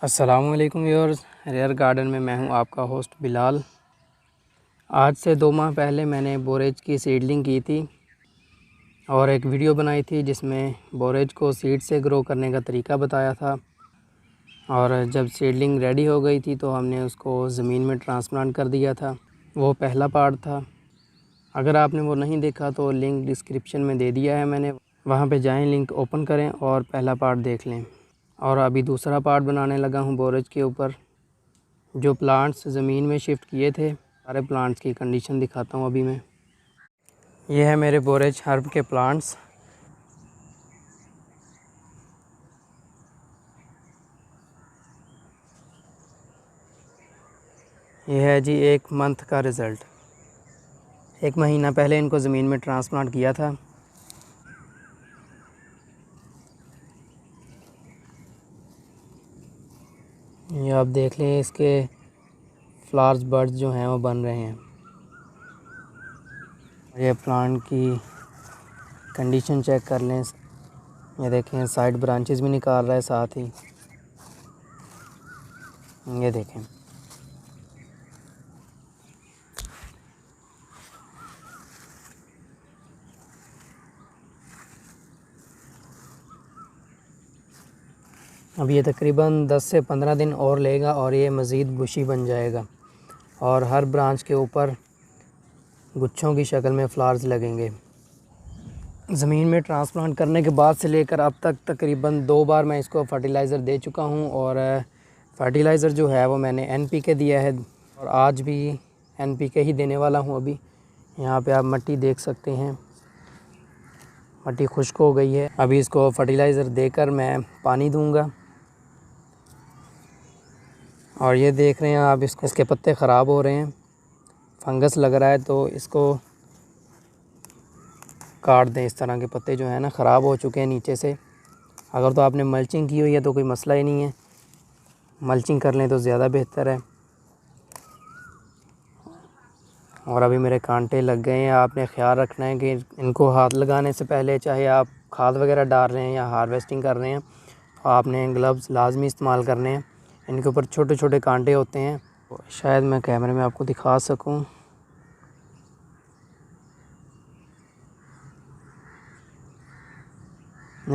अस्सलामुअलैकुम viewers, rare garden में मैं हूं आपका होस्ट बिलाल। आज से 2 माह पहले मैंने बोरेज की सीडलिंग की थी और एक वीडियो बनाई थी जिसमें बोरेज को सीड से ग्रो करने का तरीका बताया था। और जब सीडलिंग रेडी हो गई थी तो हमने उसको ज़मीन में ट्रांसप्लांट कर दिया था। वो पहला पार्ट था। अगर आपने वो नहीं देखा तो लिंक डिस्क्रिप्शन में दे दिया है मैंने, वहाँ पे जाएं, लिंक ओपन करें और पहला पार्ट देख लें। और अभी दूसरा पार्ट बनाने लगा हूँ बोरेज के ऊपर। जो प्लांट्स ज़मीन में शिफ्ट किए थे, सारे प्लांट्स की कंडीशन दिखाता हूँ अभी मैं। ये है मेरे बोरेज हर्ब के प्लांट्स। ये है जी 1 मंथ का रिज़ल्ट। 1 महीना पहले इनको ज़मीन में ट्रांसप्लांट किया था। ये आप देख लें, इसके फ्लावर्स बर्ड्स जो हैं वो बन रहे हैं। ये प्लांट की कंडीशन चेक कर लें। ये देखें, साइड ब्रांचेस भी निकाल रहा है साथ ही। ये देखें, अब ये तकरीबन 10 से 15 दिन और लेगा और ये मज़ीद बुशी बन जाएगा और हर ब्रांच के ऊपर गुच्छों की शक्ल में फ्लावर्स लगेंगे। ज़मीन में ट्रांसप्लांट करने के बाद से लेकर अब तक तकरीबन 2 बार मैं इसको फर्टिलाइज़र दे चुका हूँ और फर्टिलाइज़र जो है वो मैंने NPK दिया है और आज भी NPK ही देने वाला हूँ। अभी यहाँ पे आप मिट्टी देख सकते हैं, मिट्टी खुश्क हो गई है। अभी इसको फर्टिलाइज़र देकर मैं पानी दूँगा। और ये देख रहे हैं आप, इसके पत्ते ख़राब हो रहे हैं, फंगस लग रहा है, तो इसको काट दें। इस तरह के पत्ते जो हैं ना ख़राब हो चुके हैं नीचे से। अगर तो आपने मल्चिंग की हुई है तो कोई मसला ही नहीं है, मल्चिंग कर लें तो ज़्यादा बेहतर है। और अभी मेरे कांटे लग गए हैं। आपने ख्याल रखना है कि इनको हाथ लगाने से पहले, चाहे आप खाद वगैरह डाल रहे हैं या हार्वेस्टिंग कर रहे हैं, तो आपने ग्लव्स लाजमी इस्तेमाल करने हैं। इनके ऊपर छोटे छोटे कांटे होते हैं, शायद मैं कैमरे में आपको दिखा सकूं।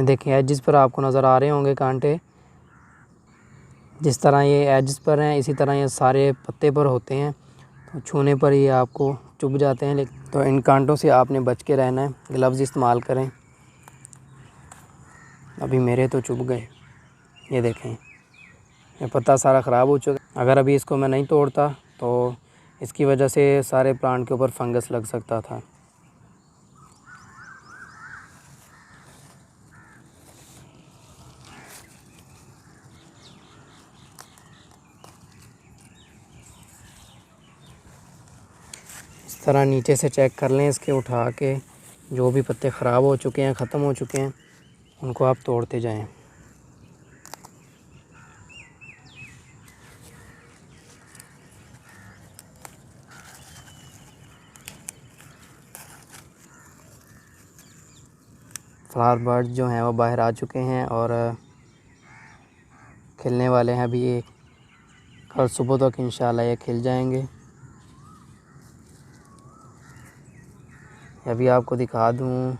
देखिए, एजिस पर आपको नज़र आ रहे होंगे कांटे। जिस तरह ये एजिस पर हैं इसी तरह ये सारे पत्ते पर होते हैं, तो छूने पर ये आपको चुभ जाते हैं। लेकिन तो इन कांटों से आपने बच के रहना है, ग्लव्स इस्तेमाल करें। अभी मेरे तो चुभ गए, ये देखें, ये पत्ता सारा ख़राब हो चुका। अगर अभी इसको मैं नहीं तोड़ता तो इसकी वजह से सारे प्लांट के ऊपर फंगस लग सकता था। इस तरह नीचे से चेक कर लें, इसके उठा के जो भी पत्ते ख़राब हो चुके हैं, ख़त्म हो चुके हैं, उनको आप तोड़ते जाएं। फ्लावर बर्ड्स जो हैं वो बाहर आ चुके हैं और खिलने वाले हैं। अभी ये कल सुबह तक इंशाल्लाह ये खिल जाएंगे। अभी आपको दिखा दूँ,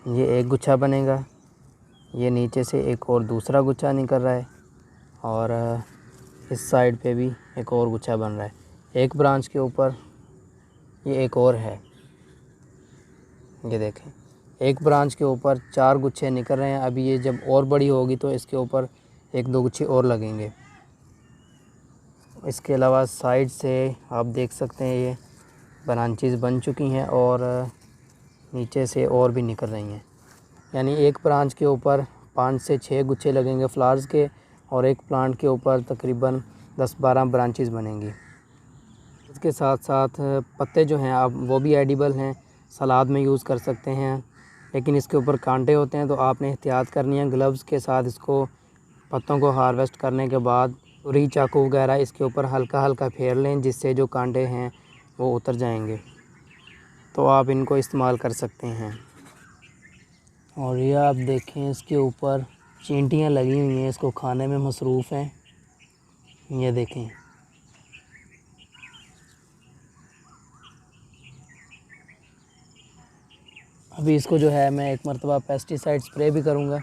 ये एक गुच्छा बनेगा, ये नीचे से एक और दूसरा गुच्छा निकल रहा है और इस साइड पे भी एक और गुच्छा बन रहा है। एक ब्रांच के ऊपर ये एक और है, ये देखें, एक ब्रांच के ऊपर 4 गुच्छे निकल रहे हैं। अभी ये जब और बड़ी होगी तो इसके ऊपर 1-2 गुच्छे और लगेंगे। इसके अलावा साइड से आप देख सकते हैं ये ब्रांचेस बन चुकी हैं और नीचे से और भी निकल रही हैं। यानी एक ब्रांच के ऊपर 5 से 6 गुच्छे लगेंगे फ्लावर्स के और एक प्लांट के ऊपर तकरीबन 10-12 ब्रांचेस बनेंगी। इसके साथ साथ पत्ते जो हैं आप वो भी एडिबल हैं, सलाद में यूज़ कर सकते हैं, लेकिन इसके ऊपर कांटे होते हैं तो आपने एहतियात करनी है। ग्लव्स के साथ इसको पत्तों को हार्वेस्ट करने के बाद छुरी चाकू वगैरह इसके ऊपर हल्का हल्का फेर लें, जिससे जो कांटे हैं वो उतर जाएंगे, तो आप इनको इस्तेमाल कर सकते हैं। और ये आप देखें, इसके ऊपर चींटियाँ लगी हुई हैं, इसको खाने में मसरूफ़ हैं। ये देखें, अभी इसको जो है मैं एक मरतबा पेस्टिसाइड स्प्रे भी करूँगा,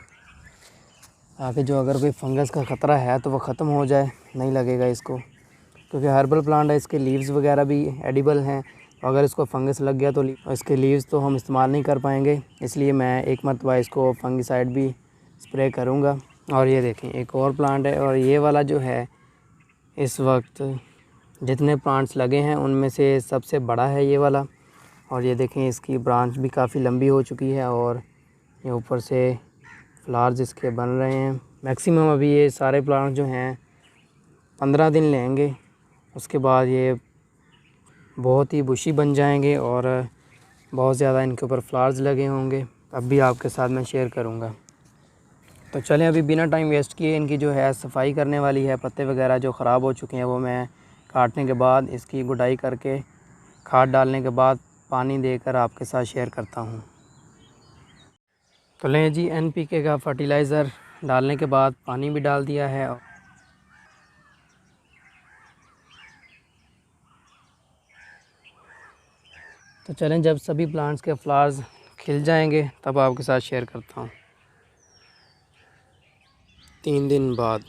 ताकि जो अगर कोई फंगस का ख़तरा है तो वह ख़त्म हो जाए, नहीं लगेगा इसको। क्योंकि हर्बल प्लांट है, इसके लीव्स वगैरह भी एडिबल हैं। तो अगर इसको फंगस लग गया तो इसके लीव्स तो हम इस्तेमाल नहीं कर पाएंगे, इसलिए मैं एक मरतबा इसको फंगिसाइड भी स्प्रे करूँगा। और ये देखें, एक और प्लांट है, और ये वाला जो है इस वक्त जितने प्लांट्स लगे हैं उनमें से सबसे बड़ा है ये वाला। और ये देखें, इसकी ब्रांच भी काफ़ी लंबी हो चुकी है और ये ऊपर से फ्लावर्स इसके बन रहे हैं। मैक्सिमम अभी ये सारे प्लांट जो हैं 15 दिन लेंगे, उसके बाद ये बहुत ही बुशी बन जाएंगे और बहुत ज़्यादा इनके ऊपर फ्लावर्स लगे होंगे, तब भी आपके साथ मैं शेयर करूँगा। तो चलें, अभी बिना टाइम वेस्ट किए इनकी जो है सफाई करने वाली है। पत्ते वगैरह जो ख़राब हो चुके हैं वो मैं काटने के बाद इसकी गुडाई करके खाद डालने के बाद पानी देकर आपके साथ शेयर करता हूँ। तो लें जी, NPK का फर्टिलाइज़र डालने के बाद पानी भी डाल दिया है। तो चलें, जब सभी प्लांट्स के फ्लावर्स खिल जाएंगे तब आपके साथ शेयर करता हूँ। 3 दिन बाद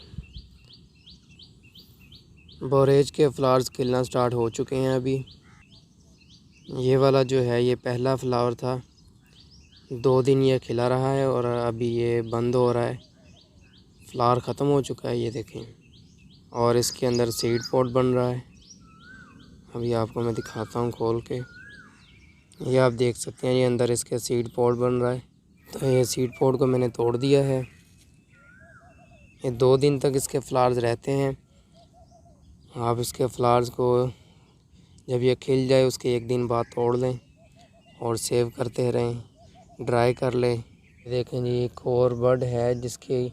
बोरेज के फ्लावर्स खिलना स्टार्ट हो चुके हैं। अभी ये वाला जो है ये पहला फ्लावर था, 2 दिन ये खिला रहा है और अभी ये बंद हो रहा है, फ्लावर ख़त्म हो चुका है, ये देखें। और इसके अंदर सीड पॉट बन रहा है, अभी आपको मैं दिखाता हूँ खोल के। ये आप देख सकते हैं, ये अंदर इसके सीड पॉट बन रहा है। तो ये सीड पॉट को मैंने तोड़ दिया है। ये 2 दिन तक इसके फ्लावर्स रहते हैं। आप इसके फ्लावर्स को जब ये खिल जाए उसके 1 दिन बाद तोड़ लें और सेव करते रहें, ड्राई कर लें। देखें जी, एक और बर्ड है जिसकी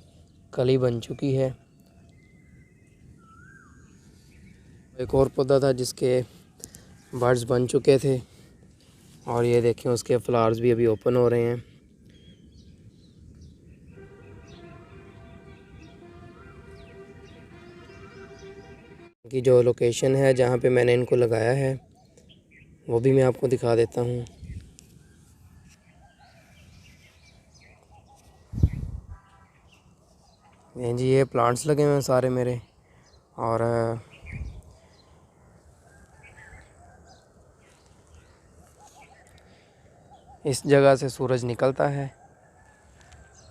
कली बन चुकी है। एक और पौधा था जिसके बर्ड्स बन चुके थे और ये देखें उसके फ्लावर्स भी अभी ओपन हो रहे हैं। की जो लोकेशन है जहाँ पे मैंने इनको लगाया है वो भी मैं आपको दिखा देता हूँ। ये जी, ये प्लांट्स लगे हुए हैं सारे मेरे, और इस जगह से सूरज निकलता है।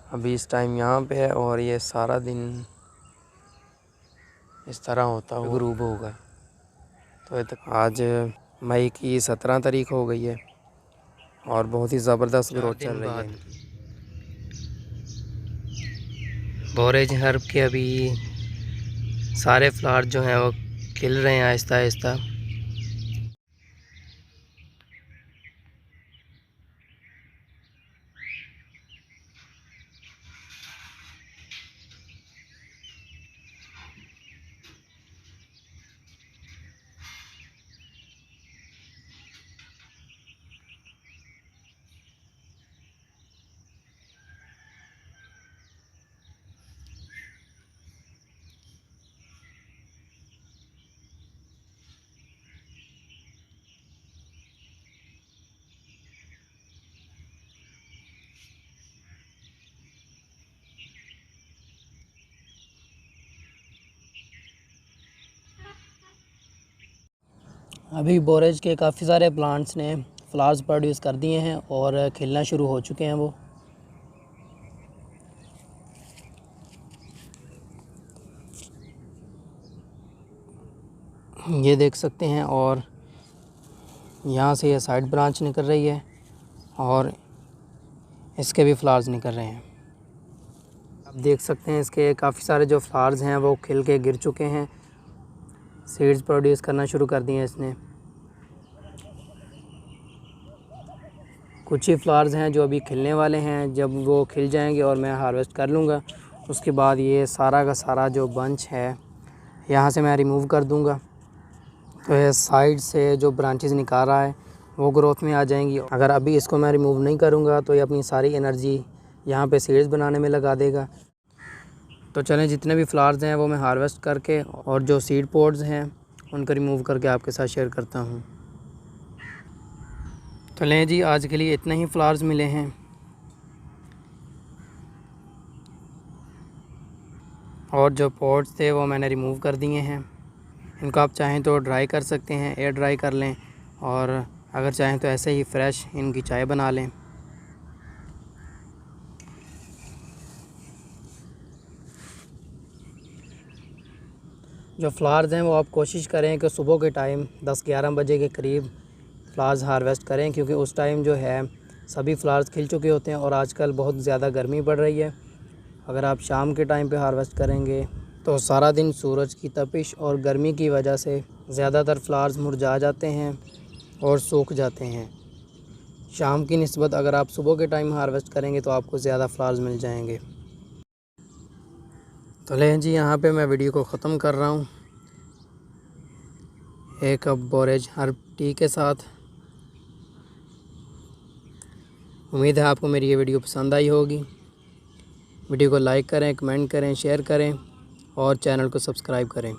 अभी इस टाइम यहाँ पे है और ये सारा दिन इस तरह होता हुआ ग्रूब होगा। तो आज मई की 17 तारीख हो गई है और बहुत ही ज़बरदस्त ग्रोथ चल रही है इनकी। बोरेज हर्ब के अभी सारे फ्लावर जो हैं वो खिल रहे हैं आहिस्ता आहिस्ता। अभी बोरेज के काफ़ी सारे प्लांट्स ने फ्लावर्स प्रोड्यूस कर दिए हैं और खिलना शुरू हो चुके हैं वो। ये देख सकते हैं, और यहाँ से ये साइड ब्रांच निकल रही है और इसके भी फ्लावर्स निकल रहे हैं। आप देख सकते हैं इसके काफ़ी सारे जो फ्लावर्स हैं वो खिल के गिर चुके हैं, सीड्स प्रोड्यूस करना शुरू कर दिए हैं इसने। कुछ ही फ्लावर्स हैं जो अभी खिलने वाले हैं, जब वो खिल जाएंगे और मैं हार्वेस्ट कर लूँगा उसके बाद ये सारा का सारा जो बंच है यहाँ से मैं रिमूव कर दूँगा। तो ये साइड से जो ब्रांचेस निकाल रहा है वो ग्रोथ में आ जाएंगी। अगर अभी इसको मैं रिमूव नहीं करूँगा तो ये अपनी सारी एनर्जी यहाँ पे सीड्स बनाने में लगा देगा। तो चलें, जितने भी फ्लावर्स हैं वो मैं हार्वेस्ट करके और जो सीड पॉड्स हैं उनको रिमूव करके आपके साथ शेयर करता हूँ। तो लें जी, आज के लिए इतने ही फ्लावर्स मिले हैं। और जो पॉट्स थे वो मैंने रिमूव कर दिए हैं। इनको आप चाहें तो ड्राई कर सकते हैं, एयर ड्राई कर लें, और अगर चाहें तो ऐसे ही फ्रेश इनकी चाय बना लें। जो फ्लावर्स हैं वो आप कोशिश करें कि सुबह के टाइम 10-11 बजे के करीब फ्लावर्स हार्वेस्ट करें, क्योंकि उस टाइम जो है सभी फ्लावर्स खिल चुके होते हैं और आजकल बहुत ज़्यादा गर्मी पड़ रही है। अगर आप शाम के टाइम पे हार्वेस्ट करेंगे तो सारा दिन सूरज की तपिश और गर्मी की वजह से ज़्यादातर फ्लावर्स मुरझा जाते हैं और सूख जाते हैं। शाम की निस्बत अगर आप सुबह के टाइम हार्वेस्ट करेंगे तो आपको ज़्यादा फ्लावर्स मिल जाएंगे। तो लें जी, यहाँ पे मैं वीडियो को ख़त्म कर रहा हूँ एक कप बोरेज हर्ब टी के साथ। उम्मीद है आपको मेरी ये वीडियो पसंद आई होगी। वीडियो को लाइक करें, कमेंट करें, शेयर करें और चैनल को सब्सक्राइब करें।